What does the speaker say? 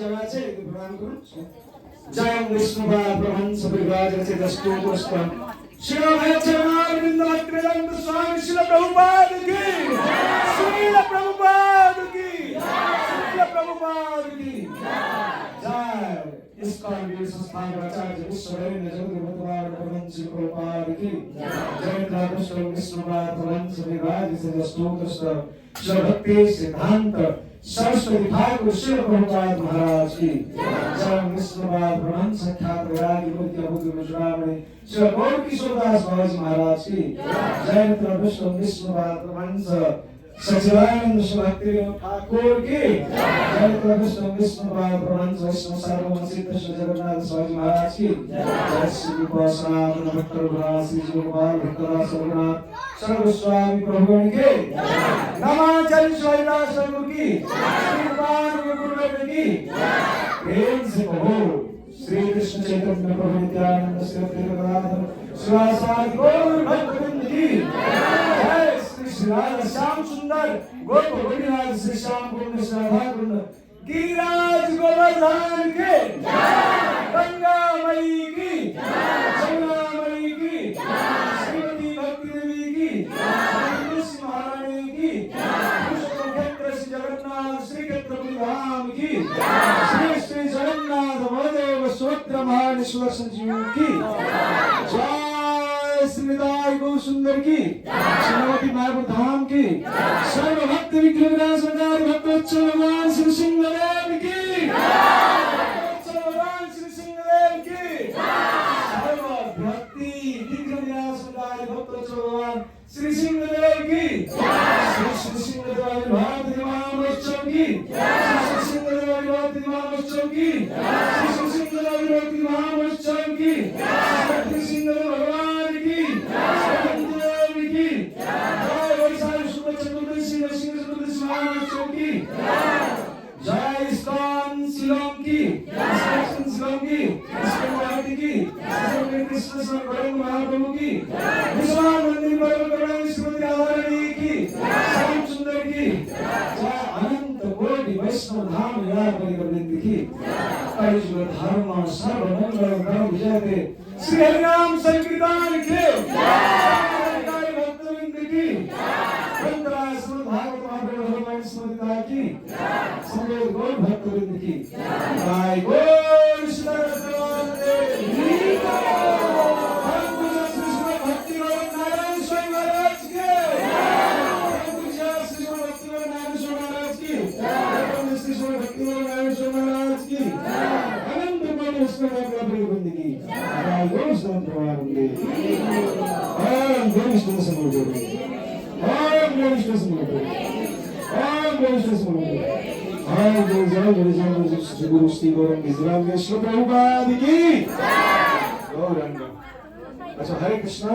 जगह से प्रणाम करूं। जय विष्णुपाद प्रभंस परिव्राज रचित स्तोत्रस्तम श्री भय चरणारविंद भक्तिवेदांत स्वामी श्रील प्रभुपाद की, श्रील प्रभुपाद की, श्रील प्रभुपाद की जय। इसका वीर संस्थान आचार्य विश्वरेंद्र जगद्गुरुवार प्रभंस प्रभुपाद की जय। कृष्ण विष्णुपाद प्रभंस परिव्राज रचित स्तोत्रस्तम श्री भक्ति सिद्धांत सरस्वती ठाकुर श्री प्रभुपाद महाराज की जय। विष्णुपाद प्रभंस ख्यात वैरागी मूर्ति अभूत मुजरामणि श्री गौर किशोरदास बाबाजी महाराज की जय। मित्र विष्णु विष्णुपाद प्रभंस सचिवानंद श्री भक्ति ठाकुर की जय। मित्र विष्णु विष्णुपाद प्रभंस विष्णु सार्वभौम सिद्ध श्री जगन्नाथ स्वामी महाराज की जय। श्री गोस्वामी भक्त रघुनाथ श्री गोपाल भक्तदास रघुनाथ सर्वस्वामी प्रभुगण के नमाचार्य शिवाजीदास प्रभु की श्रीमान गुरुदेव की प्रेम से कहो। श्री कृष्ण चैतन्य प्रभु नित्यानंद श्री गदाधर श्रीवासादि गौर भक्तवृंद की जय। श्री राधा श्याम सुंदर गोप गोपीनाथ श्री श्याम कुंड श्री राधा कुंड गिरिराज गोवर्धन के गंगा मई की, जमुना मई की, श्रीमती भक्ति देवी की, कृष्ण महारानी की, कृष्ण क्षेत्र श्री जगन्नाथ श्री क्षेत्रपुरी धाम की, श्री श्री जगन्नाथ बलदेव सुभद्रा महानेश्वर संजीव की जय। श्रीनिताय गौ सुंदर की, श्रीमती मायापुर धाम की, सर्व भक्त विग्रह विनाशकारी भक्तोत्सव भगवान श्री सिंहदेव की, भगवान श्री सिंहदेव की, सर्व भक्ति विग्रह विनाशकारी भक्तोत्सव भगवान श्री सिंहदेव की, श्री सिंहदेव आविर्भाव दिवामोत्सव की, श्री सिंहदेव आविर्भाव दिवामोत्सव की, श्री सिंहदेव आविर्भाव दिवामोत्सव की, श्री सिंहदेव भगवान की देवी की जय। वैशाख शुक्ल चतुर्दशी नरसिंह चतुर्दशी महानवमी की जय। इस्कॉन शिलोंग की, इस्कॉन शिलोंग की, इस्कॉन गुवाहाटी की, इस्कॉन कृष्ण संगम महाप्रभु की, विश्वनाथ मंदिर परम करुणा श्रीमती राधारानी की, श्याम सुंदर की जय। अनंत कोटि वैष्णव धाम यार परिवृंद की कलियुग धर्म सर्व मंगल धर्म विजयते श्री हरिनाम संकीर्तन के जय। भक्तवृंद की वंदना श्रीमद् भागवत महाप्रभु भगवान स्मृतिदा की समवेत गौर भक्तवृंद की जय। गौर श्री भक्ति नारायण स्वामी महाराज के श्री भक्ति नारायण स्वामी महाराज की श्री भक्ति नारायण स्वामी महाराज की अनंत कोटि वैष्णव की जय। गौर श्री प्रभुपाद ओम गौर विष्णु समूह ओम गौर विष्णु समूह ओम गौर विष्णु समूह ओम गौर श्री गुरु श्री गौरंग इस्लाम के श्री प्रभुपाद की गौरंग। अच्छा हरे कृष्णा।